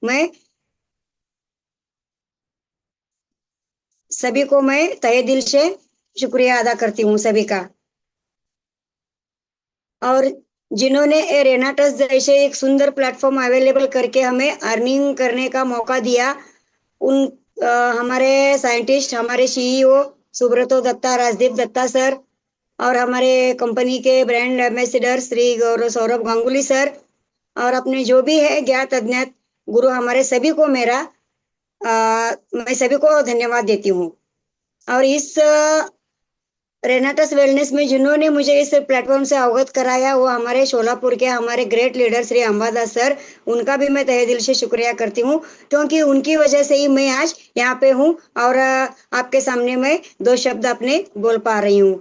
मैं सभी को मैं तहे दिल से शुक्रिया अदा करती हूँ सभी का। और जिन्होंने ये रेनाटस जैसे एक सुंदर प्लेटफॉर्म अवेलेबल करके हमें अर्निंग करने का मौका दिया, उन अ, हमारे साइंटिस्ट, हमारे सीईओ सुब्रतो दत्ता, राजदीप दत्ता सर, और हमारे कंपनी के ब्रांड एम्बेसडर श्री गौरव सौरभ गांगुली सर, और अपने जो भी है ज्ञात अज्ञात गुरु, हमारे सभी को मैं सभी को धन्यवाद देती हूँ। और इस रेनाटस वेलनेस में जिन्होंने मुझे इस प्लेटफॉर्म से अवगत कराया, वो हमारे शोलापुर के हमारे great leader Shri Ambadas sir, उनका भी मैं तहे दिल से शुक्रिया करती हूँ, क्योंकि उनकी वजह से ही मैं आज यहाँ पे हूँ और आपके सामने मैं दो शब्द अपने बोल पा रही हूँ।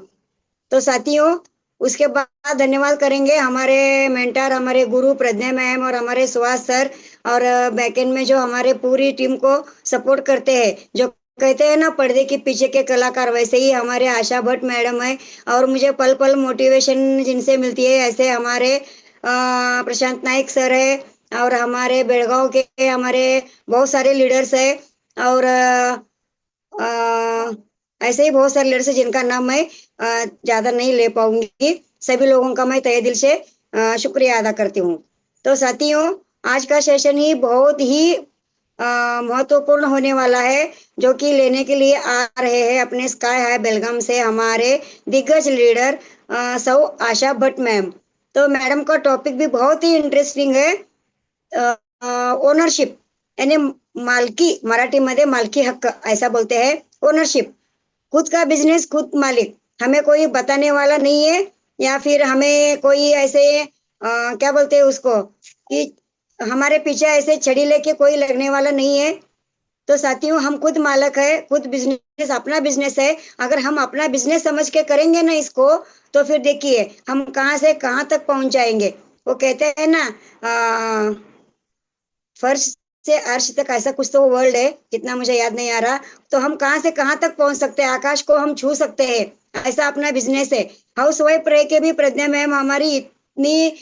तो साथियों, उसके बाद धन्यवाद करेंगे हमारे मेंटर, हमारे गुरु प्रज्ञा मैम और हमारे सुहास सर, और बैकएंड में जो हमारे पूरी टीम को सपोर्ट करते हैं, जो कहते हैं ना पर्दे के पीछे के कलाकार, वैसे ही हमारे आशा भट्ट मैडम है, और मुझे पल पल मोटिवेशन जिनसे मिलती है, ऐसे हमारे प्रशांत नाइक सर है, और हमारे बेड़गांव के हमारे बहुत सारे लीडर्स है, और अ, ऐसे ही बहुत सारे लीडर्स हैं जिनका नाम मैं ज्यादा नहीं ले पाऊंगी। सभी लोगों का मैं तहे दिल से शुक्रिया अदा करती हूँ। तो साथियों, आज का सेशन ही बहुत ही महत्वपूर्ण होने वाला है, जो कि लेने के लिए आ रहे हैं अपने स्काई हाई बेलगाम से हमारे दिग्गज लीडर सौ आशा भट्ट मैम। तो मैडम का टॉपिक भी बहुत ही इंटरेस्टिंग है, ओनरशिप, यानी मालकी, मराठीमध्ये मालकी हक्क ऐसा बोलते हैं, ओनरशिप, खुद का बिजनेस खुद मालिक, हमें कोई बताने वाला नहीं है, या फिर हमें कोई ऐसे क्या बोलते हैं उसको, कि हमारे पीछे ऐसे छड़ी लेके कोई लगने वाला नहीं है। तो साथियों, हम खुद मालक है, खुद बिजनेस, अपना बिजनेस है। अगर हम अपना बिजनेस समझ के करेंगे ना इसको, तो फिर देखिए हम कहाँ से कहाँ तक पहुंच जाएंगे। वो कहते हैं ना, फर्श से अर्श तक, ऐसा कुछ तो वर्ड है, जितना मुझे याद नहीं आ रहा। तो हम कहाँ से कहाँ तक पहुंच सकते हैं, आकाश को हम छू सकते हैं, ऐसा अपना बिजनेस है। हाउस वाइफ रह के भी प्रज्ञा मैम हमारी इतनी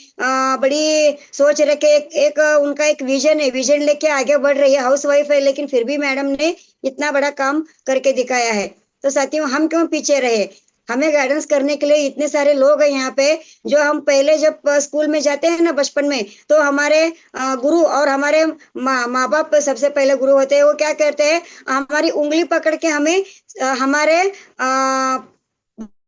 बड़ी सोच रखे, एक उनका एक विजन है, विजन लेके आगे बढ़ रही है। हाउस वाइफ है लेकिन फिर भी मैडम ने इतना बड़ा काम करके दिखाया है। तो साथियों, हम क्यों पीछे रहे, हमें गाइडेंस करने के लिए इतने सारे लोग हैं यहाँ पे। जो हम पहले जब स्कूल में जाते हैं ना बचपन में, तो हमारे गुरु और हमारे माँ बाप सबसे पहले गुरु होते हैं। वो क्या करते हैं, हमारी उंगली पकड़ के हमें हमारे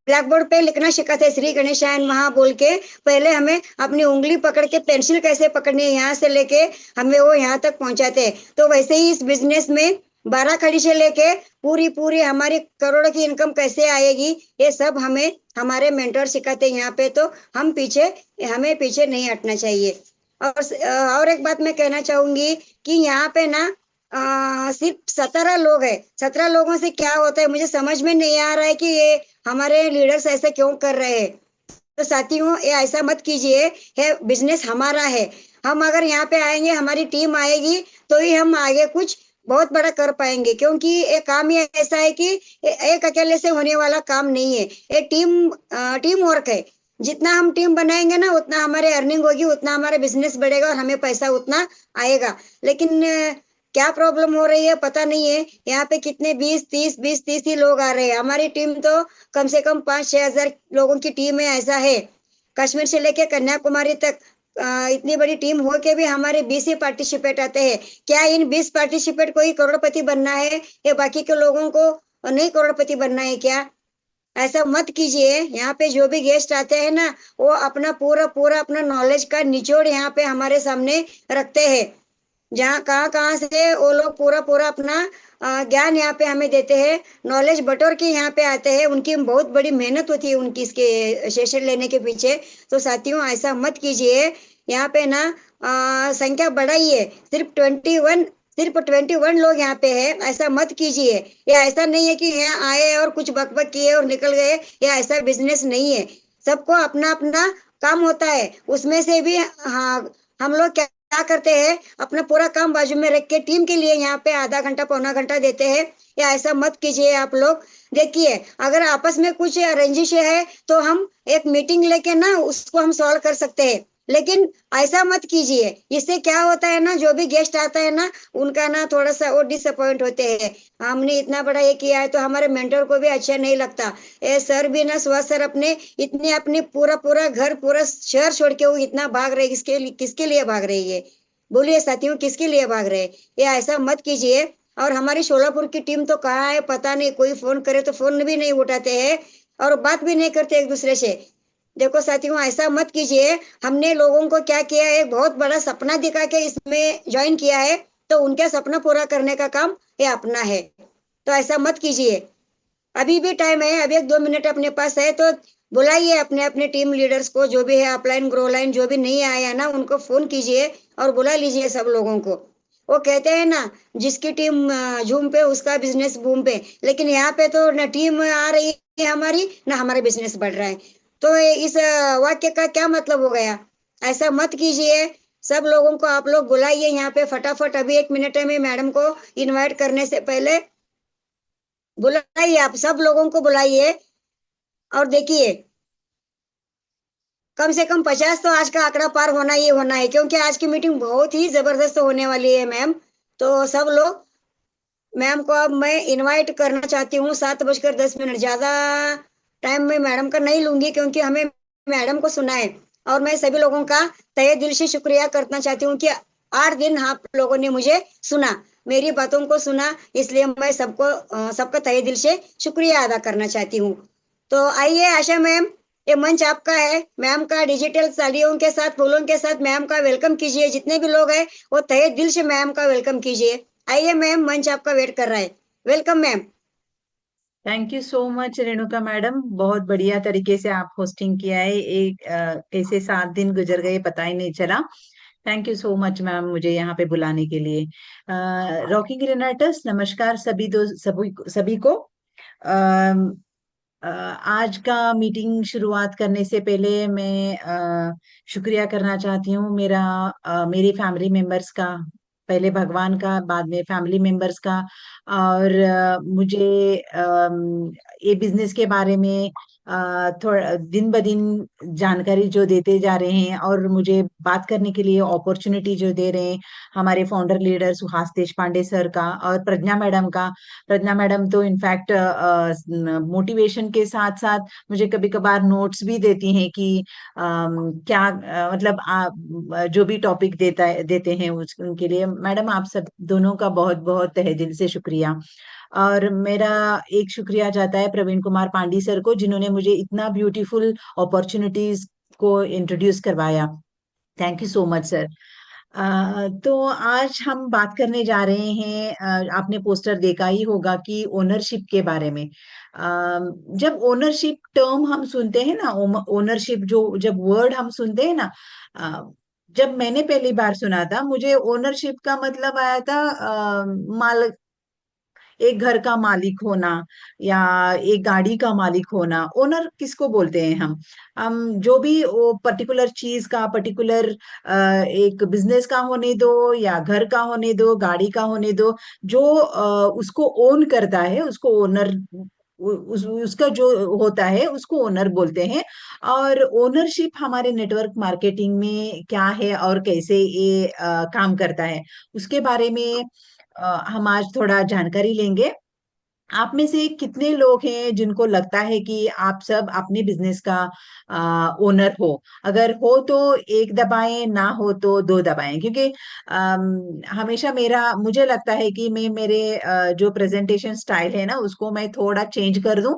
ब्लैक बोर्ड पे लिखना सिखाते हैं, श्री गणेशायन महा बोल के। पहले हमें अपनी उंगली पकड़ के पेंसिल कैसे पकड़नी है, यहाँ से लेके हमें वो यहाँ तक पहुंचाते हैं। तो वैसे ही इस बिजनेस में 12 खड़ी से लेके पूरी पूरी हमारी करोड़ों की इनकम कैसे आएगी, ये सब हमें हमारे मेंटर सिखाते हैं यहाँ पे। तो हमें पीछे नहीं हटना चाहिए। और एक बात मैं कहना चाहूंगी कि यहाँ पे ना सिर्फ 17 लोग है, 17 लोगों से क्या होता है मुझे समझ में नहीं आ रहा है, कि ये हमारे लीडर्स ऐसे क्यों कर रहे हैं। तो साथियों, ये ऐसा मत कीजिए, है बिजनेस हमारा है। हम अगर यहाँ पे आएंगे, हमारी टीम आएगी, तो ही हम आगे कुछ बहुत बड़ा कर पाएंगे, क्योंकि ये काम ही ऐसा है कि एक अकेले से होने वाला काम नहीं है। ये टीम वर्क है। जितना हम टीम बनाएंगे ना, उतना हमारे अर्निंग होगी, उतना हमारा बिजनेस बढ़ेगा और हमें पैसा उतना आएगा। लेकिन क्या प्रॉब्लम हो रही है पता नहीं है। यहाँ पे कितने 20-30 ही लोग आ रहे हैं। हमारी टीम तो कम से कम 5-6 हजार लोगों की टीम है, ऐसा है। कश्मीर से लेके कन्याकुमारी तक इतनी बड़ी टीम हो के भी हमारे 20 ही पार्टिसिपेट आते हैं। क्या इन 20 पार्टिसिपेट को ही करोड़पति बनना है, या बाकी के लोगों को नहीं करोड़पति बनना है क्या? ऐसा मत कीजिए। यहाँ पे जो भी गेस्ट आते हैं ना, वो अपना पूरा पूरा अपना नॉलेज का निचोड़ यहाँ पे हमारे सामने रखते हैं। जहाँ कहाँ कहाँ से वो लोग पूरा पूरा अपना ज्ञान यहाँ पे हमें देते हैं, नॉलेज बटोर के यहाँ पे आते हैं। उनकी बहुत बड़ी मेहनत होती है उनकी इसके सेशन लेने के पीछे। तो साथियों, ऐसा मत कीजिए। यहाँ पे ना संख्या बढ़ाइए, सिर्फ 21 लोग यहाँ पे है, ऐसा मत कीजिए। या ऐसा नहीं है कि यहाँ आए और कुछ बकबक किए और निकल गए, या ऐसा बिजनेस नहीं है। सबको अपना अपना काम होता है, उसमें से भी हाँ, हम लोग क्या करते हैं, अपना पूरा काम बाजू में रख के टीम के लिए यहाँ पे आधा घंटा पौना घंटा देते हैं। या ऐसा मत कीजिए आप लोग। देखिए, अगर आपस में कुछ रंजिश है, तो हम एक मीटिंग लेके ना उसको हम सॉल्व कर सकते हैं। लेकिन ऐसा मत कीजिए। इससे क्या होता है ना, जो भी गेस्ट आता है ना, उनका ना थोड़ा सा वो डिसअपॉइंट होते हैं। हमने इतना बड़ा ये किया है तो हमारे मेंटर को भी अच्छा नहीं लगता। ए सर भी ना, सुहास सर अपने इतने अपने पूरा पूरा घर पूरा शहर छोड़ के वो इतना भाग रहे, किसके लिए भाग रहे ये? बोलिए साथियों, किसके लिए भाग रहे? ये ऐसा मत कीजिए। और हमारी शोलापुर की टीम तो कहाँ है पता नहीं, कोई फोन करे तो फोन भी नहीं उठाते हैं और बात भी नहीं करते एक दूसरे से। देखो साथियों, ऐसा मत कीजिए। हमने लोगों को क्या किया है, बहुत बड़ा सपना दिखा के इसमें ज्वाइन किया है, तो उनका सपना पूरा करने का काम ये अपना है। तो ऐसा मत कीजिए। अभी भी टाइम है, अभी 1-2 मिनट अपने पास है, तो बुलाइए अपने अपने टीम लीडर्स को, जो भी है अपलाइन ग्रो लाइन, जो भी नहीं आया ना उनको फोन कीजिए और बुला लीजिए सब लोगों को। वो कहते हैं ना, जिसकी टीम झूम पे उसका बिजनेस बूम पे। लेकिन यहाँ पे तो न टीम आ रही है हमारी, ना हमारा बिजनेस बढ़ रहा है। तो इस वाक्य का क्या मतलब हो गया? ऐसा मत कीजिए। सब लोगों को आप लोग बुलाइए यहाँ पे फटाफट। अभी 1 मिनट में मैडम को इनवाइट करने से पहले बुलाइए, आप सब लोगों को बुलाइए। और देखिए, कम से कम 50 तो आज का आंकड़ा पार होना ही होना है, क्योंकि आज की मीटिंग बहुत ही जबरदस्त होने वाली है मैम। तो सब लोग, मैम को अब मैं इनवाइट करना चाहती हूँ। 7:10। ज्यादा टाइम मैं मैडम का नहीं लूंगी, क्योंकि हमें मैडम को सुना है। और मैं सभी लोगों का तहे दिल से शुक्रिया करना चाहती हूँ कि 8 दिन आप लोगों ने मुझे सुना, मेरी बातों को सुना। इसलिए मैं सबका तहे दिल से शुक्रिया अदा करना चाहती हूँ। तो आइए आशा मैम, ये मंच आपका है। मैम का डिजिटल तालियों के साथ, फूलों के साथ मैम का वेलकम कीजिए। जितने भी लोग हैं वो तहे दिल से मैम का वेलकम कीजिए। आइए मैम, मंच आपका वेट कर रहा है। Welcome ma'am. Thank you so much Renuka madam, बहुत बढ़िया तरीके से आप होस्टिंग किया है। कैसे 7 दिन गुजर गए पता ही नहीं चला। Thank you so much ma'am, मुझे यहाँ पे बुलाने के लिए। रॉकिंग रेनाटस, नमस्कार सभी को। आज का मीटिंग शुरुआत करने से पहले मैं शुक्रिया करना चाहती हूँ मेरे फैमिली मेंबर्स का। पहले भगवान का, बाद में फैमिली मेंबर्स का। और मुझे ये बिजनेस के बारे में थोड़ा दिन ब दिन जानकारी जो देते जा रहे हैं और मुझे बात करने के लिए अपॉर्चुनिटी जो दे रहे हैं, हमारे फाउंडर लीडर सुहास देश पांडे सर का और प्रज्ञा मैडम का। प्रज्ञा मैडम तो इनफैक्ट मोटिवेशन के साथ साथ मुझे कभी कभार नोट्स भी देती हैं कि क्या मतलब जो भी टॉपिक देते हैं उनके लिए मैडम आप सब दोनों का बहुत बहुत तहे दिल से शुक्रिया। और मेरा एक शुक्रिया जाता है प्रवीण कुमार पांडी सर को, जिन्होंने मुझे इतना ब्यूटीफुल अपॉर्चुनिटीज को इंट्रोड्यूस करवाया। Thank you so much sir. तो आज हम बात करने जा रहे हैं, आपने पोस्टर देखा ही होगा कि ओनरशिप के बारे में। जब ओनरशिप टर्म हम सुनते हैं ना, ओनरशिप जो जब वर्ड हम सुनते हैं ना, अ, जब मैंने पहली बार सुना था मुझे ओनरशिप का मतलब आया था मालिक, एक घर का मालिक होना या एक गाड़ी का मालिक होना। ओनर किसको बोलते हैं हम जो भी वो पर्टिकुलर चीज का, पर्टिकुलर एक बिजनेस का होने दो या घर का होने दो, गाड़ी का होने दो, जो उसको ओन करता है उसको ओनर, उसका जो होता है उसको ओनर बोलते हैं। और ओनरशिप हमारे नेटवर्क मार्केटिंग में क्या है और कैसे ये काम करता है, उसके बारे में हम आज थोड़ा जानकारी लेंगे। आप में से कितने लोग हैं जिनको लगता है कि आप सब अपने बिजनेस का ओनर हो? अगर हो तो एक दबाएं, ना हो तो दो दबाएं, क्योंकि हमेशा मुझे लगता है कि मैं मेरे जो प्रेजेंटेशन स्टाइल है ना उसको मैं थोड़ा चेंज कर दूं।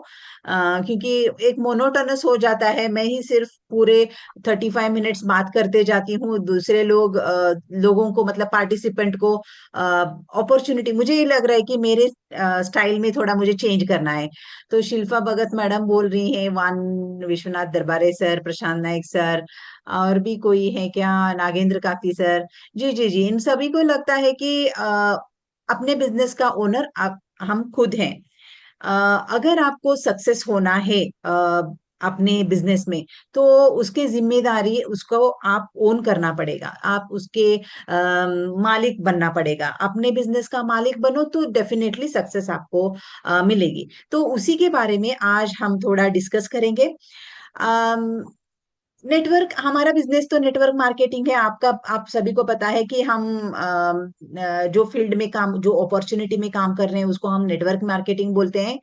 क्योंकि एक मोनोटोनस हो जाता है, मैं ही सिर्फ पूरे 35 मिनट्स बात करते जाती हूँ, दूसरे लोगों को मतलब पार्टिसिपेंट को अपॉर्चुनिटी, मुझे ये लग रहा है कि मेरे स्टाइल में थोड़ा मुझे चेंज करना है। तो शिल्पा भगत मैडम बोल रही हैं, वान विश्वनाथ दरबारे सर, प्रशांत नाइक सर, और भी कोई है क्या, नागेंद्र काकती सर। जी जी जी, इन सभी को लगता है कि अपने बिजनेस का ओनर आप हम खुद हैं। अगर आपको सक्सेस होना है अपने बिजनेस में, तो उसकी जिम्मेदारी उसको आप ओन करना पड़ेगा, आप उसके मालिक बनना पड़ेगा। अपने बिजनेस का मालिक बनो तो डेफिनेटली सक्सेस आपको मिलेगी। तो उसी के बारे में आज हम थोड़ा डिस्कस करेंगे। नेटवर्क, हमारा बिजनेस तो नेटवर्क मार्केटिंग है। आपका, आप सभी को पता है कि हम जो फील्ड में काम, जो अपॉर्चुनिटी में काम कर रहे हैं उसको हम नेटवर्क मार्केटिंग बोलते हैं।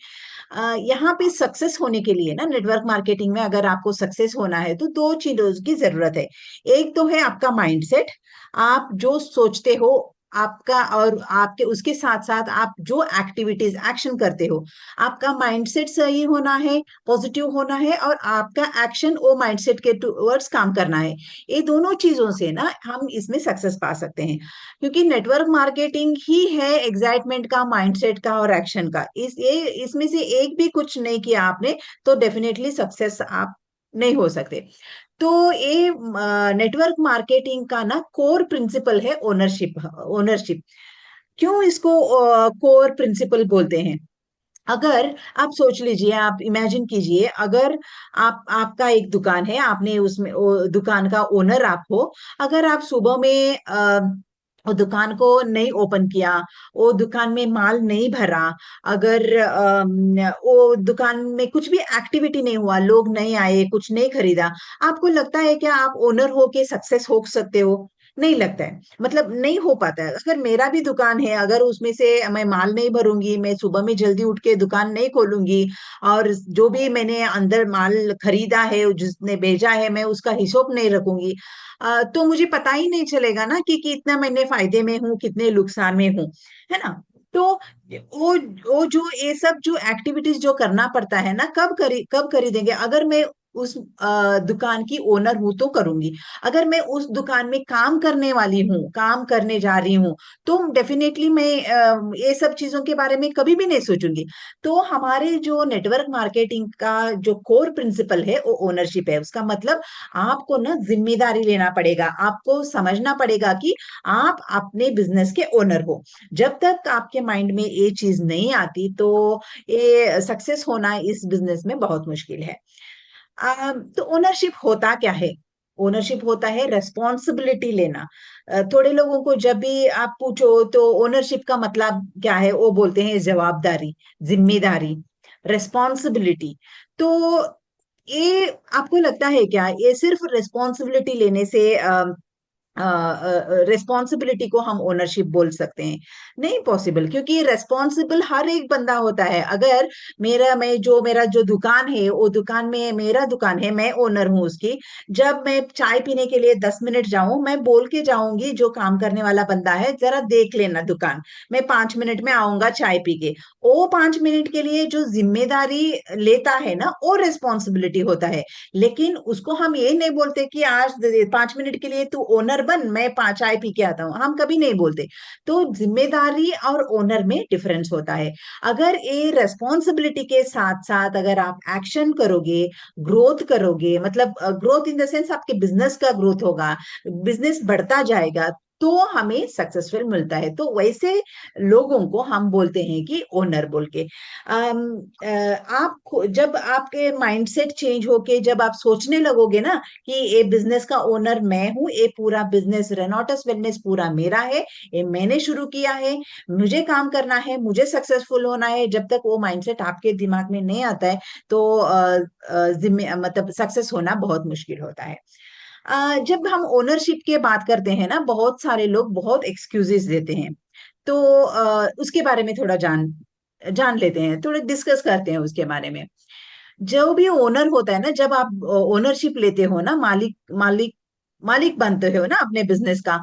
यहाँ पे सक्सेस होने के लिए ना, नेटवर्क मार्केटिंग में अगर आपको सक्सेस होना है तो दो चीजों की जरूरत है। एक तो है आपका माइंडसेट, आप जो सोचते हो आपका, और आपके उसके साथ साथ आप जो एक्टिविटीज एक्शन करते हो, आपका माइंडसेट सही होना है, पॉजिटिव होना है, और आपका एक्शन वो माइंडसेट के टुवर्ड्स काम करना है। ये दोनों चीजों से ना हम इसमें सक्सेस पा सकते हैं, क्योंकि नेटवर्क मार्केटिंग ही है एक्साइटमेंट का, माइंडसेट का और एक्शन का। इसमें से एक भी कुछ नहीं किया आपने तो डेफिनेटली सक्सेस आप नहीं हो सकते। तो ये नेटवर्क मार्केटिंग का ना कोर प्रिंसिपल है ओनरशिप। ओनरशिप क्यों इसको कोर प्रिंसिपल बोलते हैं? अगर आप सोच लीजिए, आप इमेजिन कीजिए, अगर आपका एक दुकान है, आपने उसमें दुकान का ओनर आप हो। अगर आप सुबह में वो दुकान को नहीं ओपन किया, वो दुकान में माल नहीं भरा, अगर वो दुकान में कुछ भी एक्टिविटी नहीं हुआ, लोग नहीं आए, कुछ नहीं खरीदा, आपको लगता है क्या आप ओनर हो के सक्सेस हो सकते हो? नहीं लगता है, मतलब नहीं हो पाता है। अगर मेरा भी दुकान है, अगर उसमें से मैं माल नहीं भरूंगी, मैं सुबह में जल्दी उठ के दुकान नहीं खोलूंगी, और जो भी मैंने अंदर माल खरीदा है, जिसने भेजा है, मैं उसका हिसाब नहीं रखूंगी, तो मुझे पता ही नहीं चलेगा ना कि कितना मैंने फायदे में हूँ, कितने नुकसान में हूँ, है ना? तो वो वो जो ये सब जो एक्टिविटीज जो करना पड़ता है ना, कब खरीदेंगे? अगर मैं उस दुकान की ओनर हूं तो करूंगी। अगर मैं उस दुकान में काम करने वाली हूँ, काम करने जा रही हूँ, तो डेफिनेटली मैं ये सब चीजों के बारे में कभी भी नहीं सोचूंगी। तो हमारे जो नेटवर्क मार्केटिंग का जो कोर प्रिंसिपल है वो ओनरशिप है। उसका मतलब आपको ना जिम्मेदारी लेना पड़ेगा, आपको समझना पड़ेगा कि आप अपने बिजनेस के ओनर हो। जब तक आपके माइंड में ये चीज नहीं आती तो ये सक्सेस होना इस बिजनेस में बहुत मुश्किल है। तो ओनरशिप होता क्या है? ओनरशिप होता है रेस्पॉन्सिबिलिटी लेना। थोड़े लोगों को जब भी आप पूछो तो ओनरशिप का मतलब क्या है, वो बोलते हैं जवाबदारी, जिम्मेदारी, रेस्पॉन्सिबिलिटी। तो ये आपको लगता है क्या ये सिर्फ रेस्पॉन्सिबिलिटी लेने से रिस्पॉन्सिबिलिटी को हम ओनरशिप बोल सकते हैं? नहीं पॉसिबल, क्योंकि रेस्पॉन्सिबल हर एक बंदा होता है। अगर मेरा जो दुकान है, वो दुकान में मेरा दुकान है, मैं ओनर हूँ उसकी। जब मैं चाय पीने के लिए 10 मिनट जाऊं, मैं बोल के जाऊंगी जो काम करने वाला बंदा है, जरा देख लेना दुकान, मैं 5 मिनट में आऊंगा चाय पी के। वो 5 मिनट के लिए जो जिम्मेदारी लेता है ना, वो रेस्पॉन्सिबिलिटी होता है। लेकिन उसको हम ये नहीं बोलते कि आज 5 मिनट के लिए तू ओनर बन, मैं पांच चाय पी के आता हूँ, हम कभी नहीं बोलते। तो जिम्मेदारी और ओनर में डिफरेंस होता है। अगर ये रेस्पॉन्सिबिलिटी के साथ साथ अगर आप एक्शन करोगे, ग्रोथ करोगे, मतलब ग्रोथ इन द सेंस आपके बिजनेस का ग्रोथ होगा, बिजनेस बढ़ता जाएगा, तो हमें सक्सेसफुल मिलता है। तो वैसे लोगों को हम बोलते हैं कि ओनर बोल के। जब आपके माइंडसेट चेंज होके जब आप सोचने लगोगे ना कि ये बिजनेस का ओनर मैं हूँ, ये पूरा बिजनेस रेनॉटस वेलनेस पूरा मेरा है, ये मैंने शुरू किया है, मुझे काम करना है, मुझे सक्सेसफुल होना है, जब तक वो माइंडसेट आपके दिमाग में नहीं आता है तो जिम्मे मतलब सक्सेस होना बहुत मुश्किल होता है। जब हम ओनरशिप की बात करते हैं ना, बहुत सारे लोग बहुत एक्सक्यूजेस देते हैं। तो उसके बारे में थोड़ा जान जान लेते हैं, थोड़ा डिस्कस करते हैं उसके बारे में। जो भी ओनर होता है ना, जब आप ओनरशिप लेते हो ना, मालिक मालिक मालिक बनते हो ना अपने बिजनेस का,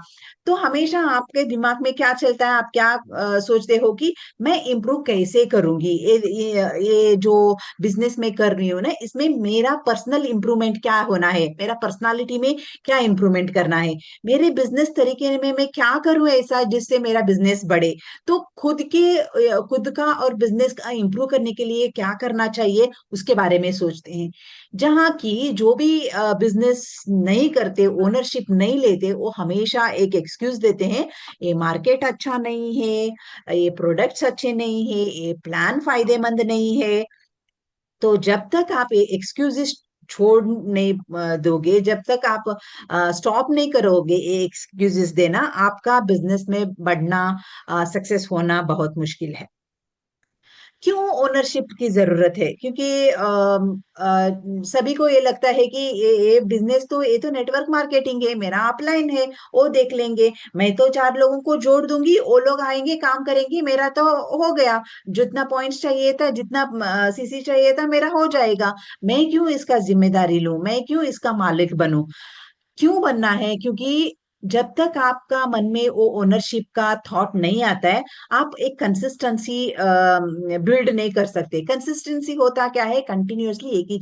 तो हमेशा आपके दिमाग में क्या चलता है, आप क्या सोचते हो कि मैं इम्प्रूव कैसे करूंगी, ये जो बिजनेस में कर रही हूँ ना, इसमें मेरा पर्सनल इम्प्रूवमेंट क्या होना है, मेरा पर्सनालिटी में क्या इम्प्रूवमेंट करना है, मेरे बिजनेस तरीके में मैं क्या करूं ऐसा जिससे मेरा बिजनेस बढ़े। तो खुद का और बिजनेस का इम्प्रूव करने के लिए क्या करना चाहिए उसके बारे में सोचते हैं। जहाँ की जो भी बिजनेस नहीं करते, ओनरशिप नहीं लेते, वो हमेशा एक एक्सक्यूज देते हैं, ये मार्केट अच्छा नहीं है, ये प्रोडक्ट्स अच्छे नहीं है, ये प्लान फायदेमंद नहीं है। तो जब तक आप ये एक्सक्यूजेस छोड़ नहीं दोगे, जब तक आप स्टॉप नहीं करोगे ये एक्सक्यूजेस देना, आपका बिजनेस में बढ़ना, सक्सेस होना बहुत मुश्किल है। क्यों ओनरशिप की जरूरत है? क्योंकि सभी को ये लगता है कि ये बिजनेस तो, ये तो नेटवर्क मार्केटिंग है, मेरा अपलाइन है, वो देख लेंगे, मैं तो चार लोगों को जोड़ दूंगी, वो लोग आएंगे काम करेंगे, मेरा तो हो गया, जितना पॉइंट्स चाहिए था, जितना सीसी चाहिए था, मेरा हो जाएगा। मैं क्यों इसका जिम्मेदारी लूं, मैं क्यों इसका मालिक बनूं? क्यों बनना है? क्योंकि जब तक आपका मन में वो ओनरशिप का थॉट नहीं आता है, आप एक कंसिस्टेंसी बिल्ड नहीं कर सकते। कंसिस्टेंसी होता क्या है? कंटिन्यूअसली एक ही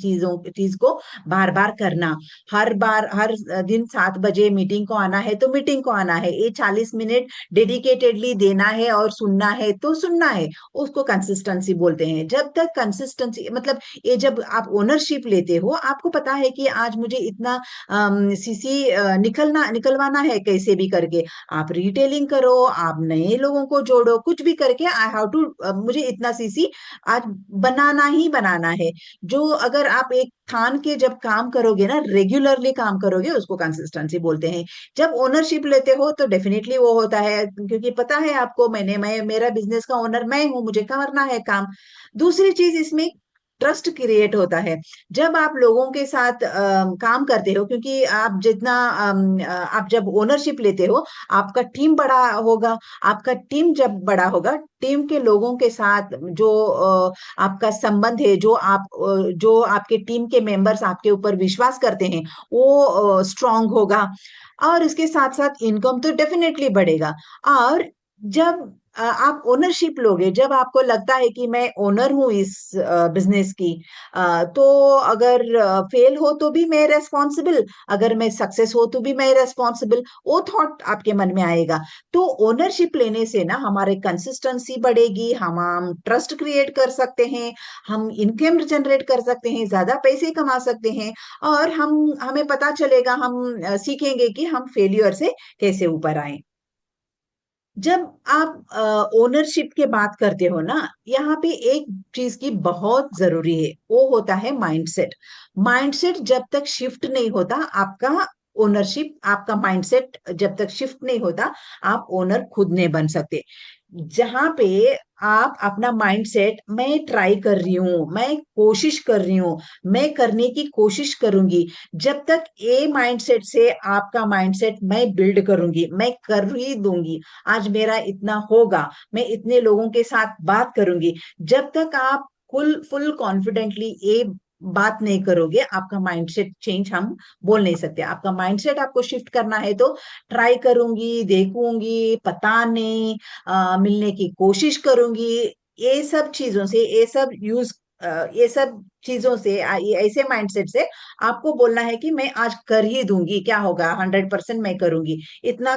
चीज को बार बार करना। हर बार, हर दिन 7 बजे मीटिंग को आना है तो मीटिंग को आना है, ये 40 मिनट डेडिकेटेडली देना है और सुनना है तो सुनना है, उसको कंसिस्टेंसी बोलते हैं। जब तक कंसिस्टेंसी मतलब, ये जब आप ओनरशिप लेते हो, आपको पता है कि आज मुझे इतना सीसी निकलवाना है, कैसे भी करके आप रिटेलिंग करो, आप नए लोगों को जोड़ो, कुछ भी करके आई हैव टू, मुझे इतना सीसी आज बनाना ही बनाना है। जो अगर आप एक ठान के जब काम करोगे ना, रेगुलरली काम करोगे, उसको कंसिस्टेंसी बोलते हैं। जब ओनरशिप लेते हो तो डेफिनेटली वो होता है, क्योंकि पता है आपको, मैं मेरा बिजनेस का ओनर मैं हूं, मुझे करना है काम। दूसरी चीज इसमें ट्रस्ट क्रिएट होता है। जब आप लोगों के साथ काम करते हो, क्योंकि आप जितना आप जब ओनरशिप लेते हो, आपका टीम बड़ा होगा। आपका टीम जब बड़ा होगा, टीम के लोगों के साथ जो आपका संबंध है, जो आपके टीम के मेंबर्स आपके ऊपर विश्वास करते हैं, वो स्ट्रांग होगा। और इसके साथ साथ इनकम तो डेफिनेटली बढ़ेगा। और जब आप ओनरशिप लोगे, जब आपको लगता है कि मैं ओनर हूं इस बिजनेस की, तो अगर फेल हो तो भी मैं रेस्पॉन्सिबल, अगर मैं सक्सेस हो तो भी मैं रेस्पॉन्सिबल, वो थॉट आपके मन में आएगा। तो ओनरशिप लेने से ना हमारे कंसिस्टेंसी बढ़ेगी, हम ट्रस्ट क्रिएट कर सकते हैं, हम इनकम जनरेट कर सकते हैं, ज्यादा पैसे कमा सकते हैं। और हमें पता चलेगा, हम सीखेंगे कि हम फेल्यूर से कैसे ऊपर आए। जब आप ओनरशिप की बात करते हो ना, यहाँ पे एक चीज की बहुत जरूरी है, वो होता है माइंडसेट। माइंडसेट जब तक शिफ्ट नहीं होता आपका, ओनरशिप, आपका माइंडसेट जब तक शिफ्ट नहीं होता, आप ओनर खुद नहीं बन सकते। जहां पे आप अपना माइंडसेट, मैं ट्राई कर रही हूँ, मैं कोशिश कर रही हूँ, मैं करने की कोशिश करूंगी, जब तक ये माइंडसेट से आपका माइंडसेट मैं बिल्ड करूंगी, मैं कर ही दूंगी, आज मेरा इतना होगा, मैं इतने लोगों के साथ बात करूंगी, जब तक आप फुल फुल कॉन्फिडेंटली ये बात नहीं करोगे, आपका माइंडसेट चेंज हम बोल नहीं सकते। आपका माइंडसेट आपको शिफ्ट करना है तो ट्राई करूंगी, देखूंगी, पता नहीं, मिलने की कोशिश करूंगी, ये सब चीजों से, ये सब चीजों से, ये ऐसे माइंडसेट से आपको बोलना है कि मैं आज कर ही दूंगी, क्या होगा, 100% मैं करूंगी, इतना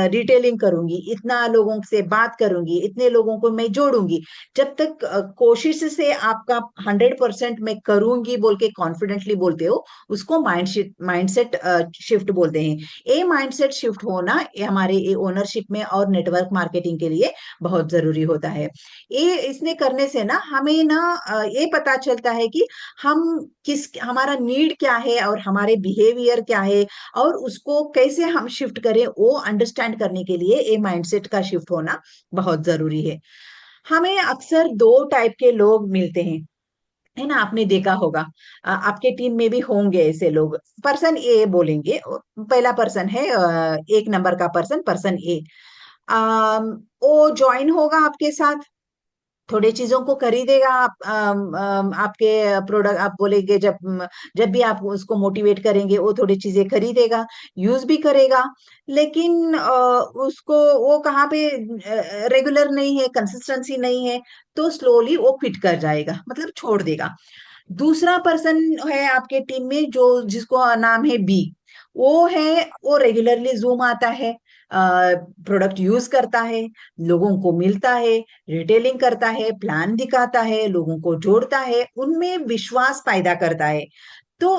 डिटेलिंग करूंगी, इतना लोगों से बात करूंगी, इतने लोगों को मैं जोड़ूंगी। जब तक कोशिश से आपका 100% मैं करूंगी बोल के कॉन्फिडेंटली बोलते हो, उसको माइंडसेट शिफ्ट बोलते हैं। ये माइंडसेट शिफ्ट होना, ये हमारे ये ओनरशिप में और नेटवर्क मार्केटिंग के लिए बहुत जरूरी होता है। ये इसने करने से ना हमें ना ये पता चलता है कि हम हमारा नीड क्या है और हमारे बिहेवियर क्या है, और उसको कैसे हम शिफ्ट करें, वो अंडरस्टैंड करने के लिए ये माइंडसेट का शिफ्ट होना बहुत जरूरी है। हमें अक्सर दो टाइप के लोग मिलते हैं, है ना? आपने देखा होगा, आपके टीम में भी होंगे ऐसे लोग। पर्सन ए बोलेंगे, पहला पर्सन है, 1 नंबर का पर्सन, पर्सन ए। वो ज्वाइन होगा आपके साथ, थोड़े चीजों को खरीदेगा, आपके प्रोडक्ट, आप बोलेंगे, जब भी आप उसको मोटिवेट करेंगे, वो थोड़ी चीजें खरीदेगा, यूज भी करेगा। लेकिन उसको वो कहाँ पे रेगुलर नहीं है, कंसिस्टेंसी नहीं है, तो स्लोली वो क्विट कर जाएगा, मतलब छोड़ देगा। दूसरा पर्सन है आपके टीम में, जो जिसको नाम है बी। वो रेगुलरली जूम आता है, प्रोडक्ट यूज करता है, लोगों को मिलता है, रिटेलिंग करता है, प्लान दिखाता है, लोगों को जोड़ता है, उनमें विश्वास पैदा करता है। तो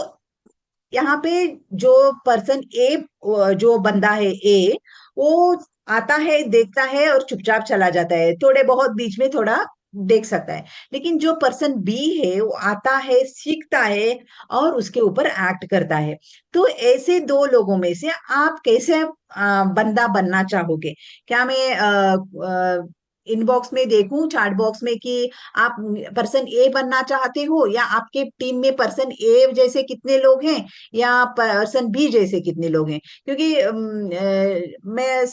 यहाँ पे जो पर्सन ए, जो बंदा है ए, वो आता है, देखता है और चुपचाप चला जाता है, थोड़े बहुत बीच में थोड़ा देख सकता है। लेकिन जो पर्सन बी है, वो आता है, सीखता है और उसके ऊपर एक्ट करता है। तो ऐसे दो लोगों में से आप कैसे बंदा बनना चाहोगे? क्या मैं इनबॉक्स में देखूं, चैट बॉक्स में कि आप पर्सन ए बनना चाहते हो, या आपके टीम में पर्सन ए जैसे कितने लोग हैं या पर्सन बी जैसे कितने लोग हैं। क्योंकि मैं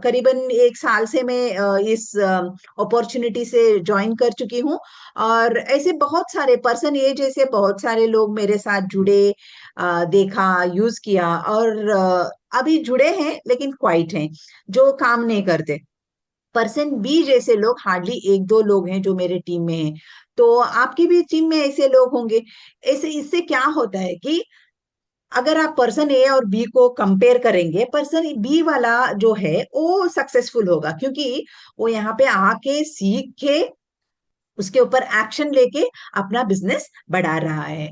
करीबन 1 साल से मैं इस अपॉर्चुनिटी से ज्वाइन कर चुकी हूँ, और ऐसे बहुत सारे पर्सन ए जैसे बहुत सारे लोग मेरे साथ जुड़े, देखा, यूज किया, और अभी जुड़े हैं लेकिन क्वाइट हैं, जो काम नहीं करते। पर्सन बी जैसे लोग हार्डली 1-2 लोग हैं जो मेरे टीम में हैं। तो आपकी भी टीम में ऐसे लोग होंगे। ऐसे इससे क्या होता है कि अगर आप पर्सन ए और बी को कंपेयर करेंगे, पर्सन बी वाला जो है वो सक्सेसफुल होगा, क्योंकि वो यहाँ पे आके सीख के उसके ऊपर एक्शन लेके अपना बिजनेस बढ़ा रहा है।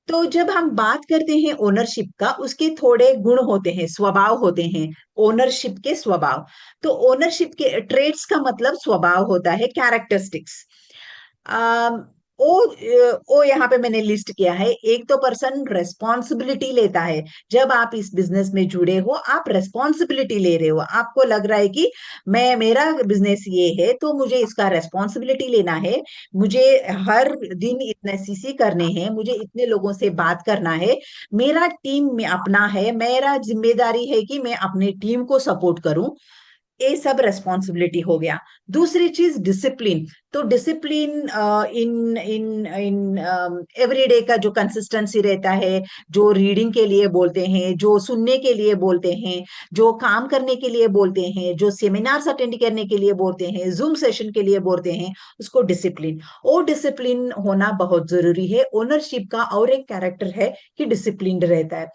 तो जब हम बात करते हैं ओनरशिप का, उसके थोड़े गुण होते हैं, स्वभाव होते हैं, ओनरशिप के स्वभाव। तो ओनरशिप के ट्रेड्स का मतलब स्वभाव होता है, कैरेक्टरिस्टिक्स। अम, ओ यहाँ पे मैंने लिस्ट किया है। एक तो पर्सन रेस्पॉन्सिबिलिटी लेता है। जब आप इस बिजनेस में जुड़े हो, आप रेस्पॉन्सिबिलिटी ले रहे हो, आपको लग रहा है कि मैं, मेरा बिजनेस ये है तो मुझे इसका रेस्पॉन्सिबिलिटी लेना है, मुझे हर दिन इतने सीसी करने हैं, मुझे इतने लोगों से बात करना है, मेरा टीम में अपना है, मेरा जिम्मेदारी है कि मैं अपने टीम को सपोर्ट करूं। ये सब रेस्पॉन्सिबिलिटी हो गया। दूसरी चीज डिसिप्लिन। तो discipline in in in everyday का जो कंसिस्टेंसी रहता है, जो रीडिंग के लिए बोलते हैं, जो सुनने के लिए बोलते हैं, जो काम करने के लिए बोलते हैं, जो सेमिनार्स अटेंड करने के लिए बोलते हैं, जूम सेशन के लिए बोलते हैं, उसको डिसिप्लिन। वो डिसिप्लिन होना बहुत जरूरी है। ओनरशिप का और एक कैरेक्टर है कि डिसिप्लिन रहता है।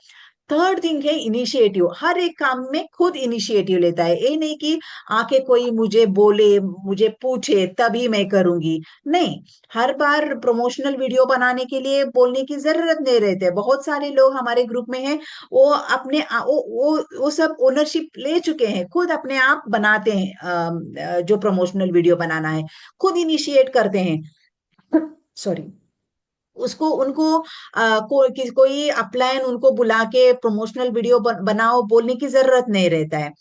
थर्ड थिंग है इनिशिएटिव। हर एक काम में खुद इनिशिएटिव लेता है। ये नहीं कि आके कोई मुझे बोले, मुझे पूछे तभी मैं करूंगी। नहीं, हर बार प्रमोशनल वीडियो बनाने के लिए बोलने की जरूरत नहीं रहती। बहुत सारे लोग हमारे ग्रुप में हैं, वो अपने वो सब ओनरशिप ले चुके हैं, खुद अपने आप बनाते हैं। जो प्रमोशनल वीडियो बनाना है, खुद इनिशिएट करते हैं। सॉरी। उसको उनको कोई अपलाइन उनको बुला के प्रमोशनल वीडियो बनाओ बोलने की जरूरत नहीं रहता है।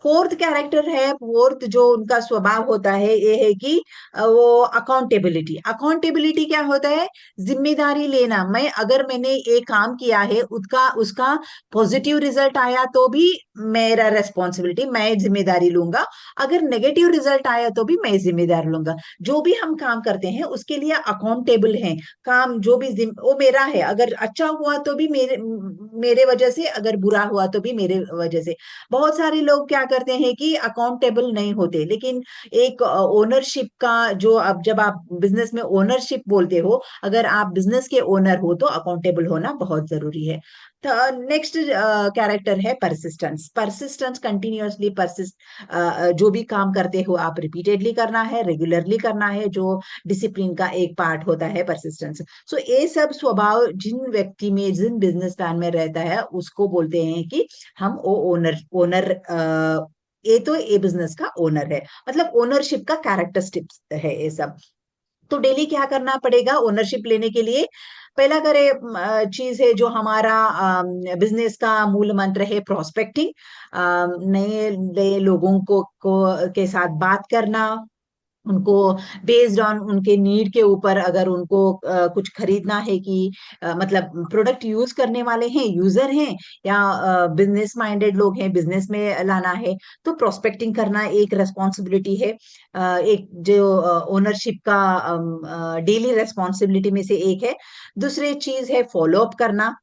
फोर्थ कैरेक्टर है, फोर्थ जो उनका स्वभाव होता है, ये है कि वो अकाउंटेबिलिटी। अकाउंटेबिलिटी क्या होता है? जिम्मेदारी लेना। मैं, अगर मैंने ये काम किया है, उसका उसका पॉजिटिव रिजल्ट आया तो भी मेरा रेस्पॉन्सिबिलिटी, मैं जिम्मेदारी लूंगा। अगर नेगेटिव रिजल्ट आया तो भी मैं जिम्मेदार लूंगा। जो भी हम काम करते हैं उसके लिए अकाउंटेबल हैं। काम जो भी वो मेरा है। अगर अच्छा हुआ तो भी मेरे मेरे वजह से, अगर बुरा हुआ तो भी मेरे वजह से। बहुत सारे लोग क्या करते हैं कि अकाउंटेबल नहीं होते। लेकिन एक ओनरशिप का जो, अब जब आप बिजनेस में ओनरशिप बोलते हो, अगर आप बिजनेस के ओनर हो तो अकाउंटेबल होना बहुत जरूरी है। तो नेक्स्ट कैरेक्टर है परसिस्टेंस। परसिस्टेंस, कंटिन्यूअसली परसिस्ट, जो भी काम करते हो आप रिपीटेडली करना है, रेगुलरली करना है, जो डिसिप्लिन का एक पार्ट होता है परसिस्टेंस। सो ये सब स्वभाव जिन व्यक्ति में, जिन बिजनेसमैन में रहता है, उसको बोलते हैं कि हम वो ओनर ओनर ये तो ये बिजनेस का ओनर है। मतलब ओनरशिप का कैरेक्टरिस्टिक्स है ये सब। तो डेली क्या करना पड़ेगा ओनरशिप लेने के लिए? पहला करे चीज है जो हमारा बिजनेस का मूल मंत्र है, प्रोस्पेक्टिंग। नए नए लोगों को के साथ बात करना, उनको बेस्ड ऑन उनके नीड के ऊपर, अगर उनको कुछ खरीदना है कि मतलब प्रोडक्ट यूज करने वाले हैं, यूजर हैं, या बिजनेस माइंडेड लोग हैं, बिजनेस में लाना है, तो प्रोस्पेक्टिंग करना एक रेस्पॉन्सिबिलिटी है। एक जो ओनरशिप का डेली रेस्पॉन्सिबिलिटी में से एक है। दूसरी चीज है फॉलो अप करना।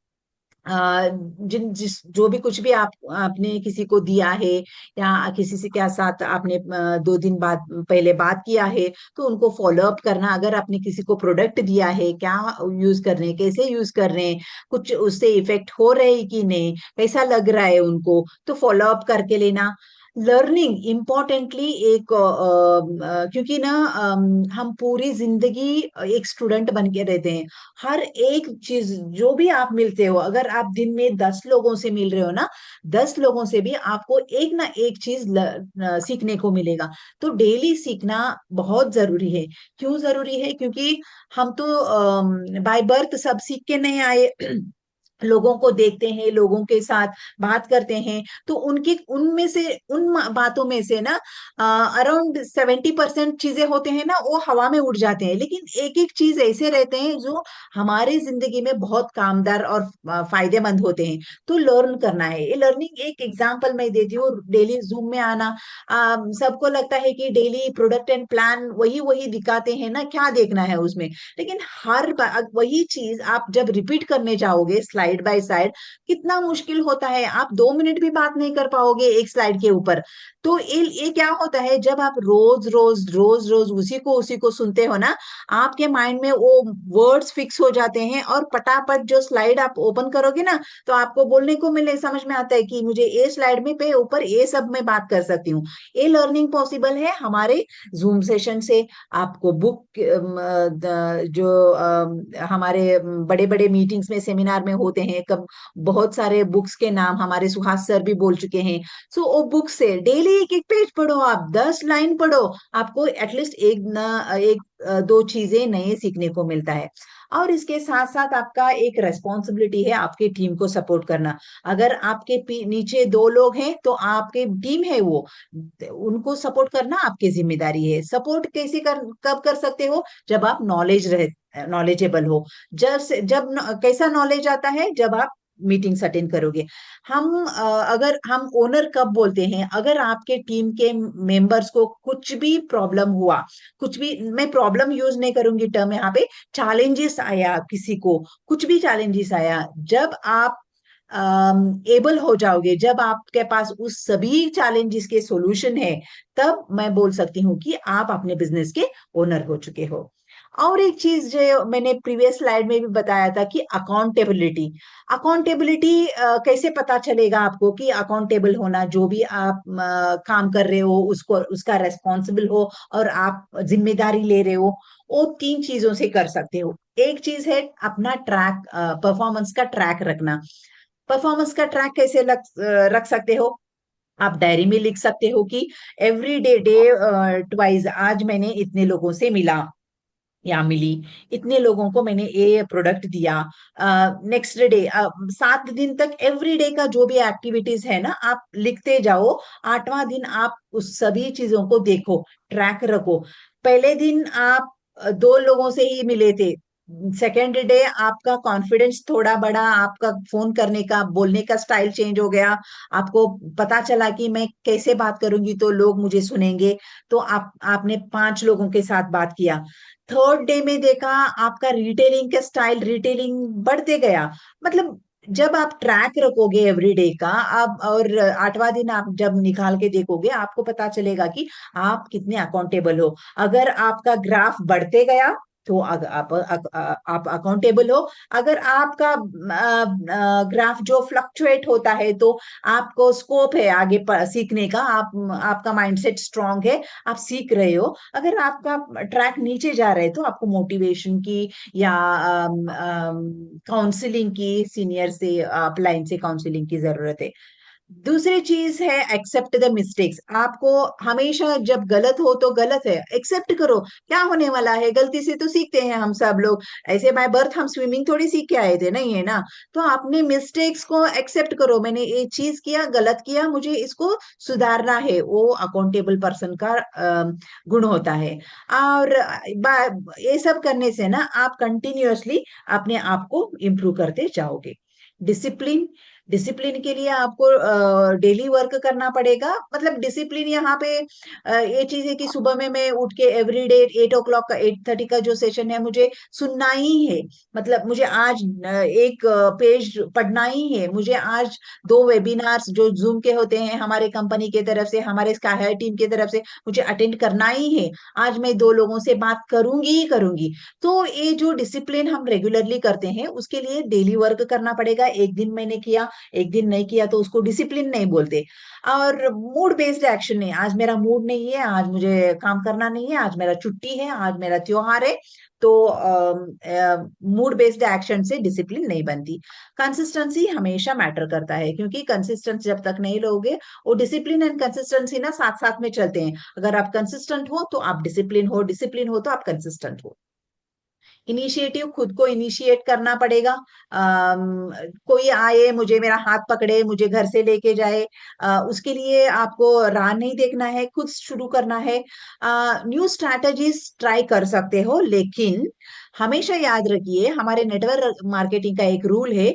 जिन जिस जो भी कुछ भी आप आपने किसी को दिया है, या किसी से क्या साथ आपने 2 दिन बाद पहले बात किया है, तो उनको फॉलो अप करना। अगर आपने किसी को प्रोडक्ट दिया है, क्या यूज कर रहे हैं, कैसे यूज कर रहे हैं, कुछ उससे इफेक्ट हो रहे हैं कि नहीं, कैसा लग रहा है उनको, तो फॉलो अप करके लेना। लर्निंग इम्पोर्टेंटली एक क्योंकि ना हम पूरी जिंदगी एक स्टूडेंट बन के रहते हैं। हर एक चीज जो भी आप मिलते हो, अगर आप दिन में 10 लोगों से मिल रहे हो ना, 10 लोगों से भी आपको एक ना एक चीज सीखने को मिलेगा। तो डेली सीखना बहुत जरूरी है। क्यों जरूरी है? क्योंकि हम तो बाय बर्थ सब सीख के नहीं आए। लोगों को देखते हैं, लोगों के साथ बात करते हैं, तो उनकी उनमें से उन बातों में से ना अराउंड 70% चीजें होते हैं ना, वो हवा में उड़ जाते हैं, लेकिन एक एक चीज ऐसे रहते हैं जो हमारी जिंदगी में बहुत कामदार और फायदेमंद होते हैं। तो लर्न करना है, ये लर्निंग एक एग्जांपल मैं देती हूँ, डेली जूम में आना। सबको लगता है कि डेली प्रोडक्ट एंड प्लान वही वही दिखाते हैं ना, क्या देखना है उसमें। लेकिन हर बार वही चीज आप जब रिपीट करने जाओगे साइड बाय साइड, कितना मुश्किल होता है, आप 2 मिनट भी बात नहीं कर पाओगे एक स्लाइड के ऊपर। तो ये क्या होता है, जब आप रोज रोज रोज रोज उसी को सुनते हो ना, आपके माइंड में वो वर्ड्स फिक्स हो जाते हैं, और पटापट जो स्लाइड आप ओपन करोगे ना, तो आपको बोलने को मिले, समझ में आता है कि मुझे ये स्लाइड में पे ऊपर ये सब मैं बात कर सकती हूँ। ये लर्निंग पॉसिबल है हमारे जूम सेशन से। आपको बुक जो हमारे बड़े बड़े मीटिंग्स में सेमिनार में होते हैं, कब बहुत सारे बुक्स के नाम हमारे सुहास सर भी बोल चुके हैं। सो वो बुक से डेली एक एक पेज पढ़ो, आप 10 लाइन पढ़ो, आपको एटलीस्ट दो चीजें नए सीखने को मिलता है। और इसके साथ साथ आपका एक रेस्पॉन्सिबिलिटी है आपकी टीम को सपोर्ट करना। अगर आपके नीचे 2 लोग हैं तो आपके टीम है वो, उनको सपोर्ट करना आपकी जिम्मेदारी है। सपोर्ट कैसे कब कर सकते हो, जब आप नॉलेजेबल हो। कैसा नॉलेज आता है, जब आप मीटिंग्स अटेंड करोगे। अगर हम ओनर कब बोलते हैं, अगर आपके टीम के मेंबर्स को कुछ भी प्रॉब्लम हुआ, कुछ भी, मैं प्रॉब्लम यूज नहीं करूंगी टर्म यहाँ पे, चैलेंजेस आया, किसी को कुछ भी चैलेंजेस आया, जब आप एबल हो जाओगे, जब आपके पास उस सभी चैलेंजेस के सॉल्यूशन है, तब मैं बोल सकती हूँ कि आप अपने बिजनेस के ओनर हो चुके हो। और एक चीज जो मैंने प्रीवियस स्लाइड में भी बताया था कि अकाउंटेबिलिटी। अकाउंटेबिलिटी कैसे पता चलेगा आपको कि अकाउंटेबल होना, जो भी आप काम कर रहे हो उसको, उसका रेस्पॉन्सिबल हो और आप जिम्मेदारी ले रहे हो, वो 3 चीजों से कर सकते हो। एक चीज है अपना ट्रैक, परफॉर्मेंस का ट्रैक रखना। परफॉर्मेंस का ट्रैक कैसे रख सकते हो, आप डायरी में लिख सकते हो कि एवरी डे ट्वाइस, आज मैंने इतने लोगों से मिला या मिली, इतने लोगों को मैंने ये प्रोडक्ट दिया। नेक्स्ट डे, 7 दिन तक एवरी डे का जो भी एक्टिविटीज है ना, आप लिखते जाओ। 8वां दिन आप उस सभी चीजों को देखो, ट्रैक रखो। पहले दिन आप 2 लोगों से ही मिले थे, सेकेंड डे आपका कॉन्फिडेंस थोड़ा बढ़ा, आपका फोन करने का, बोलने का स्टाइल चेंज हो गया, आपको पता चला कि मैं कैसे बात करूंगी तो लोग मुझे सुनेंगे, तो आपने 5 लोगों के साथ बात किया। थर्ड डे में देखा आपका रिटेलिंग का स्टाइल, रिटेलिंग बढ़ते गया। मतलब जब आप ट्रैक रखोगे एवरीडे का, आप और 8वां दिन आप जब निकाल के देखोगे, आपको पता चलेगा कि आप कितने अकाउंटेबल हो। अगर आपका ग्राफ बढ़ते गया तो आप अकाउंटेबल हो। अगर आपका ग्राफ जो फ्लक्चुएट होता है, तो आपको स्कोप है आगे सीखने का, आपका माइंडसेट स्ट्रांग है, आप सीख रहे हो। अगर आपका ट्रैक नीचे जा रहा है तो आपको मोटिवेशन की या काउंसलिंग की, सीनियर से अपलाइन से काउंसलिंग की जरूरत है। दूसरी चीज है एक्सेप्ट द मिस्टेक्स। आपको हमेशा जब गलत हो तो गलत है, एक्सेप्ट करो, क्या होने वाला है, गलती से तो सीखते हैं हम सब लोग। ऐसे बाय बर्थ हम स्विमिंग थोड़ी सीख के आए थे, नहीं है ना। तो अपने मिस्टेक्स को एक्सेप्ट करो, मैंने ये चीज किया, गलत किया, मुझे इसको सुधारना है, वो अकाउंटेबल पर्सन का गुण होता है। और ये सब करने से ना आप कंटिन्यूअसली अपने आप को इम्प्रूव करते जाओगे। डिसिप्लिन, डिसिप्लिन के लिए आपको डेली वर्क करना पड़ेगा। मतलब डिसिप्लिन यहाँ पे ये चीज है कि सुबह में मैं उठ के एवरी डे 8 o'clock का, 8:30 का जो सेशन है, मुझे सुनना ही है। मतलब मुझे आज एक पेज पढ़ना ही है, मुझे आज 2 वेबिनार्स जो जूम के होते हैं हमारे कंपनी के तरफ से, हमारे स्काई हाई टीम की तरफ से, मुझे अटेंड करना ही है। आज मैं 2 लोगों से बात करूंगी ही करूंगी। तो ये जो डिसिप्लिन हम रेगुलरली करते हैं, उसके लिए डेली वर्क करना पड़ेगा। एक दिन मैंने किया, एक दिन नहीं किया, तो उसको डिसिप्लिन नहीं बोलते। और मूड बेस्ड एक्शन नहीं, आज मेरा मूड नहीं है, आज मुझे काम करना नहीं है, आज मेरा छुट्टी है, आज मेरा त्योहार है, तो मूड बेस्ड एक्शन से डिसिप्लिन नहीं बनती। कंसिस्टेंसी हमेशा मैटर करता है, क्योंकि कंसिस्टेंस जब तक नहीं रहोगे, वो डिसिप्लिन एंड कंसिस्टेंसी ना साथ साथ में चलते हैं। अगर आप कंसिस्टेंट हो तो आप डिसिप्लिन हो, डिसिप्लिन हो तो आप कंसिस्टेंट हो। इनिशिएटिव खुद को इनिशिएट करना पड़ेगा। कोई आए, मुझे मेरा हाथ पकड़े, मुझे घर से लेके जाए, उसके लिए आपको राह नहीं देखना है, खुद शुरू करना है। न्यू स्ट्रैटेजीज ट्राई कर सकते हो, लेकिन हमेशा याद रखिए हमारे नेटवर्क मार्केटिंग का एक रूल है,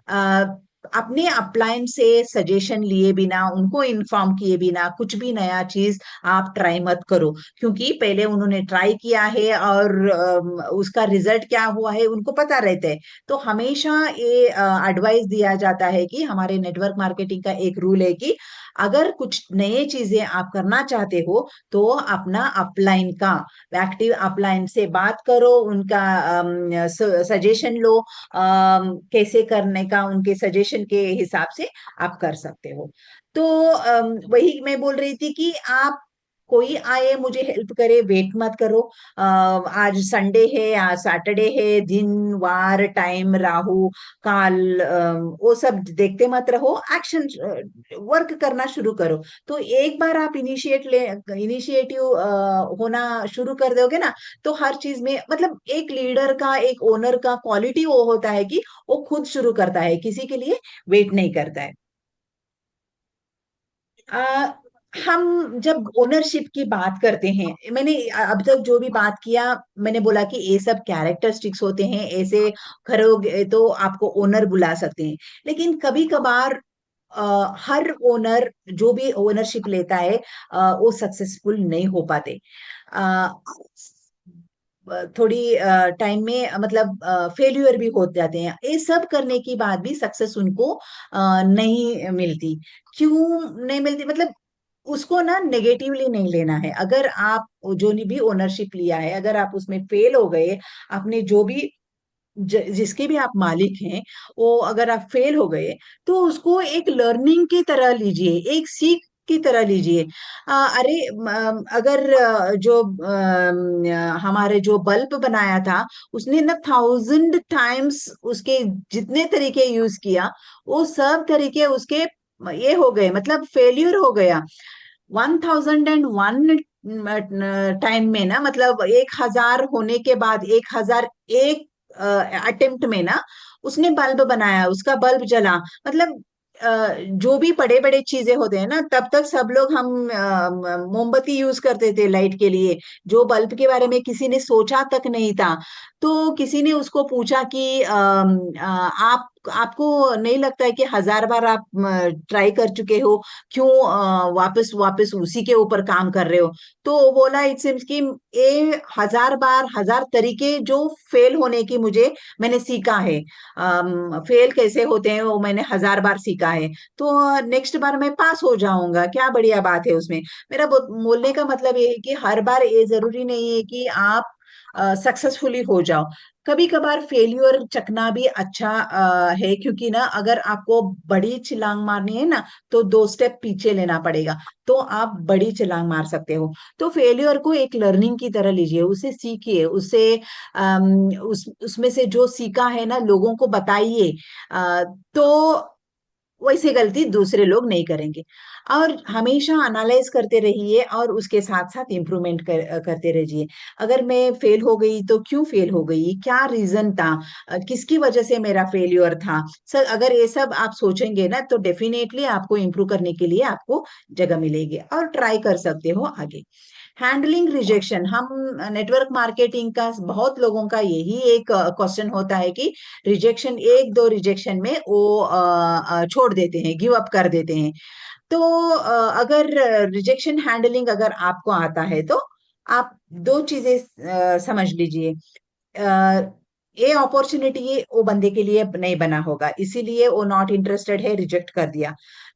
अ, अपने अपलाइन से सजेशन लिए बिना, उनको इन्फॉर्म किए बिना कुछ भी नया चीज आप ट्राई मत करो। क्योंकि पहले उन्होंने ट्राई किया है और उसका रिजल्ट क्या हुआ है उनको पता रहता है। तो हमेशा ये एडवाइस दिया जाता है कि हमारे नेटवर्क मार्केटिंग का एक रूल है कि अगर कुछ नए चीजें आप करना चाहते हो तो अपना अपलाइन का, एक्टिव अपलाइन से बात करो, उनका सजेशन लो, कैसे करने का, उनके सजेशन के हिसाब से आप कर सकते हो। तो वही मैं बोल रही थी कि आप, कोई आए मुझे हेल्प करे, वेट मत करो। आज संडे है, आज सैटरडे है, दिन वार टाइम राहु काल, वो सब देखते मत रहो, एक्शन वर्क करना शुरू करो। तो एक बार आप इनिशिएटिव होना शुरू कर दोगे ना, तो हर चीज में, मतलब एक लीडर का, एक ओनर का क्वालिटी वो होता है कि वो खुद शुरू करता है, किसी के लिए वेट नहीं करता है। आ, हम जब ओनरशिप की बात करते हैं, मैंने अब तक जो भी बात किया, मैंने बोला कि ये सब कैरेक्टरिस्टिक्स होते हैं, ऐसे करोगे तो आपको ओनर बुला सकते हैं। लेकिन कभी कभार हर ओनर जो भी ओनरशिप लेता है वो सक्सेसफुल नहीं हो पाते। अ, थोड़ी टाइम में, मतलब फेल्यूर भी हो जाते हैं। ये सब करने के बाद भी सक्सेस उनको नहीं मिलती। क्यों नहीं मिलती, मतलब उसको ना नेगेटिवली नहीं लेना है। अगर आप जो भी ओनरशिप लिया है, अगर आप उसमें फेल हो गए, आपने जो भी जिसके भी आप मालिक हैं, वो अगर आप फेल हो गए, तो उसको एक लर्निंग की तरह लीजिए, एक सीख की तरह लीजिए। अरे अगर जो हमारे जो बल्ब बनाया था, उसने ना 1000 टाइम्स उसके जितने तरीके यूज किया, वो सब तरीके उसके ये हो गए, मतलब फेल्यूर हो गया। 1001 टाइम में ना, मतलब 1000 होने के बाद 1001 अटेम्प्ट में ना उसने बल्ब बनाया, उसका बल्ब जला। मतलब जो भी बड़े बड़े चीजें होते हैं ना, तब तक सब लोग हम मोमबत्ती यूज करते थे लाइट के लिए, जो बल्ब के बारे में किसी ने सोचा तक नहीं था। तो किसी ने उसको पूछा कि आप, आपको नहीं लगता है कि 1000 बार आप ट्राई कर चुके हो, क्यों वापस वापस उसी के ऊपर काम कर रहे हो? तो वो बोला, इट सिम्स कि ये 1000 बार, 1000 तरीके जो फेल होने की मुझे, मैंने सीखा है। फेल कैसे होते हैं वो मैंने 1000 बार सीखा है। तो नेक्स्ट बार मैं पास हो जाऊंगा, क्या बढ़िया बात है उसमें। मेरा बोलने का मतलब ये है कि हर बार ये जरूरी नहीं है कि आप सक्सेसफुली हो जाओ। कभी कभार फेल्यूर चकना भी अच्छा है, क्योंकि ना अगर आपको बड़ी छलांग मारनी है ना, तो 2 स्टेप पीछे लेना पड़ेगा, तो आप बड़ी छलांग मार सकते हो। तो फेल्यूर को एक लर्निंग की तरह लीजिए, उसे सीखिए, उसे उसमें से जो सीखा है ना लोगों को बताइए। तो वैसे गलती दूसरे लोग नहीं करेंगे। और हमेशा एनालाइज करते रहिए और उसके साथ साथ इम्प्रूवमेंट करते रहिए। अगर मैं फेल हो गई तो क्यों फेल हो गई, क्या रीजन था, किसकी वजह से मेरा फेल्योर था। सर अगर ये सब आप सोचेंगे ना, तो डेफिनेटली आपको इम्प्रूव करने के लिए आपको जगह मिलेगी और ट्राई कर सकते हो आगे। हैंडलिंग रिजेक्शन, हम नेटवर्क मार्केटिंग का बहुत लोगों का यही एक क्वेश्चन होता है कि रिजेक्शन, एक दो रिजेक्शन में वो छोड़ देते हैं, गिव अप कर देते हैं। तो अगर रिजेक्शन हैंडलिंग अगर आपको आता है, तो आप दो चीजें समझ लीजिए। ये अपॉर्चुनिटी वो बंदे के लिए नहीं बना होगा, इसीलिए वो नॉट इंटरेस्टेड है, रिजेक्ट कर दिया।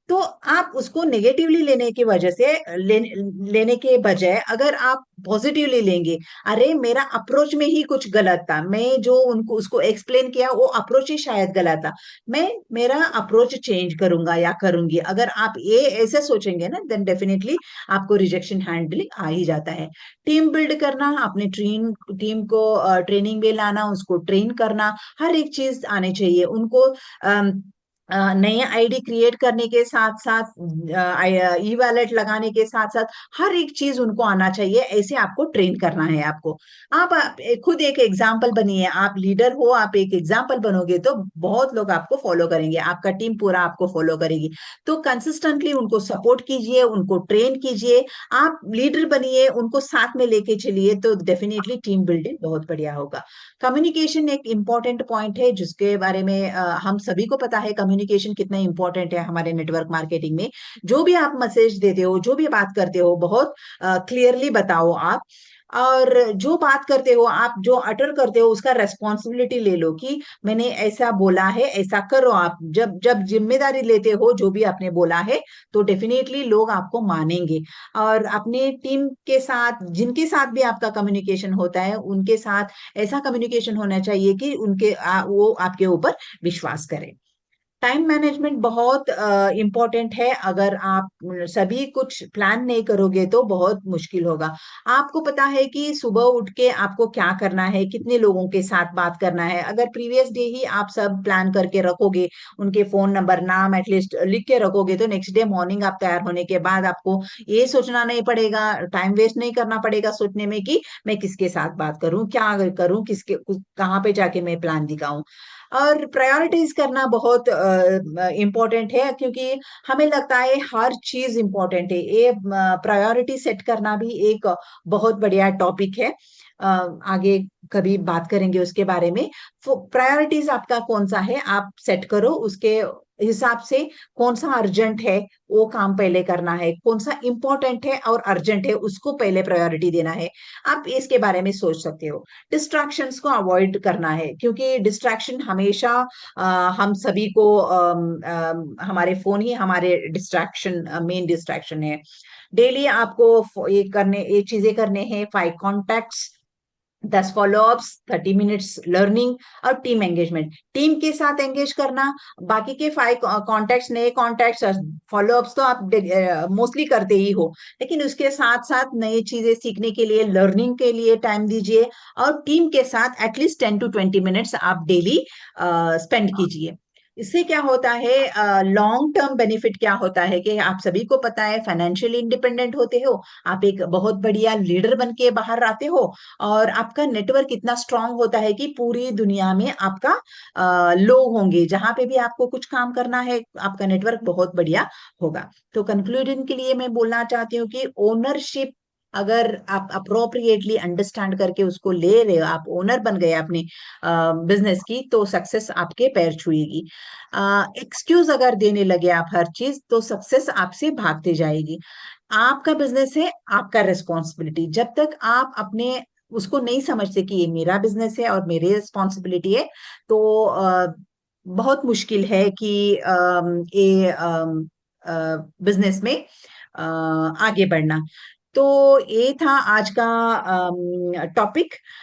तो आप उसको नेगेटिवली लेने की वजह से, लेने के बजाय अगर आप पॉजिटिवली लेंगे, अरे मेरा अप्रोच में ही कुछ गलत था, मैं जो उनको उसको एक्सप्लेन किया वो अप्रोच ही शायद गलत था, मैं मेरा अप्रोच चेंज करूंगा या करूंगी, अगर आप ये ऐसे सोचेंगे ना, देन डेफिनेटली आपको रिजेक्शन हैंडलिंग आ ही जाता है। टीम बिल्ड करना, अपने टीम को ट्रेनिंग में लाना, उसको ट्रेन करना, हर एक चीज आनी चाहिए उनको। नए आईडी क्रिएट करने के साथ साथ, ई वॉलेट लगाने के साथ साथ हर एक चीज उनको आना चाहिए। ऐसे आपको ट्रेन करना है आपको। आप खुद एक एग्जाम्पल बनिए। आप लीडर हो, आप एक एग्जाम्पल बनोगे तो बहुत लोग आपको फॉलो करेंगे, आपका टीम पूरा आपको फॉलो करेगी। तो कंसिस्टेंटली उनको सपोर्ट कीजिए, उनको ट्रेन कीजिए। आप लीडर बनिए, उनको साथ में लेके चलिए, तो डेफिनेटली टीम बिल्डिंग बहुत बढ़िया होगा। कम्युनिकेशन एक इम्पॉर्टेंट पॉइंट है जिसके बारे में हम सभी को पता है कम्युनिकेशन कितना इम्पोर्टेंट है हमारे नेटवर्क मार्केटिंग में। जो भी आप मैसेज देते हो, जो भी बात करते हो, बहुत क्लियरली बताओ आप। और जो बात करते हो आप, जो अटर करते हो, उसका रेस्पॉन्सिबिलिटी ले लो कि मैंने ऐसा बोला है, ऐसा करो। आप जब जब जिम्मेदारी लेते हो जो भी आपने बोला है, तो डेफिनेटली लोग आपको मानेंगे। और अपने टीम के साथ, जिनके साथ भी आपका कम्युनिकेशन होता है, उनके साथ ऐसा कम्युनिकेशन होना चाहिए कि वो आपके ऊपर विश्वास करें। टाइम मैनेजमेंट बहुत इम्पोर्टेंट है। अगर आप सभी कुछ प्लान नहीं करोगे तो बहुत मुश्किल होगा। आपको पता है कि सुबह उठ के आपको क्या करना है, कितने लोगों के साथ बात करना है। अगर प्रीवियस डे ही आप सब प्लान करके रखोगे, उनके फोन नंबर, नाम एटलीस्ट लिख के रखोगे, तो नेक्स्ट डे मॉर्निंग आप तैयार होने के बाद आपको ये सोचना नहीं पड़ेगा, टाइम वेस्ट नहीं करना पड़ेगा सोचने में कि मैं किसके साथ बात करूं, क्या करूं, किसके कहाँ पे जाके मैं प्लान दिखाऊं। और प्रायोरिटीज करना बहुत इम्पोर्टेंट है, क्योंकि हमें लगता है हर चीज इम्पोर्टेंट है। ये प्रायोरिटी सेट करना भी एक बहुत बढ़िया टॉपिक है। आगे कभी बात करेंगे उसके बारे में। प्रायोरिटीज आपका कौन सा है, आप सेट करो। उसके हिसाब से कौन सा अर्जेंट है वो काम पहले करना है, कौन सा इंपॉर्टेंट है और अर्जेंट है उसको पहले प्रायोरिटी देना है। आप इसके बारे में सोच सकते हो। डिस्ट्रैक्शंस को अवॉइड करना है, क्योंकि डिस्ट्रैक्शन हमेशा हम सभी को हमारे फोन ही हमारे डिस्ट्रैक्शन, मेन डिस्ट्रैक्शन है। डेली आपको ये चीजें करने हैं: 5 कॉन्टैक्ट्स, 10 फॉलोअप्स, 30 मिनट्स लर्निंग और टीम एंगेजमेंट। टीम के साथ एंगेज करना। बाकी के 5 कॉन्टैक्ट्स, नए कॉन्टैक्ट्स, फॉलोअप्स तो आप मोस्टली करते ही हो, लेकिन उसके साथ साथ नई चीजें सीखने के लिए, लर्निंग के लिए टाइम दीजिए। और टीम के साथ एटलीस्ट 10 to 20 मिनट्स आप डेली स्पेंड कीजिए। इससे क्या होता है, लॉन्ग टर्म बेनिफिट क्या होता है कि आप सभी को पता है फाइनेंशियली इंडिपेंडेंट होते हो, आप एक बहुत बढ़िया लीडर बन के बाहर आते हो, और आपका नेटवर्क इतना स्ट्रांग होता है कि पूरी दुनिया में आपका लोग होंगे। जहां पे भी आपको कुछ काम करना है, आपका नेटवर्क बहुत बढ़िया होगा। तो कंक्लूजन के लिए मैं बोलना चाहती हूँ कि ओनरशिप अगर आप अप्रोप्रिएटली अंडरस्टैंड करके उसको ले रहे हो, आप ओनर बन गए अपने बिजनेस की, तो सक्सेस आपके पैर छुएगी। एक्सक्यूज अगर देने लगे आप हर चीज, तो सक्सेस आपसे भागते जाएगी। आपका बिजनेस है, आपका रिस्पॉन्सिबिलिटी। जब तक आप अपने उसको नहीं समझते कि ये मेरा बिजनेस है और मेरी रिस्पॉन्सिबिलिटी है, तो बहुत मुश्किल है कि ये बिजनेस में आगे बढ़ना। तो ये था आज का टॉपिक।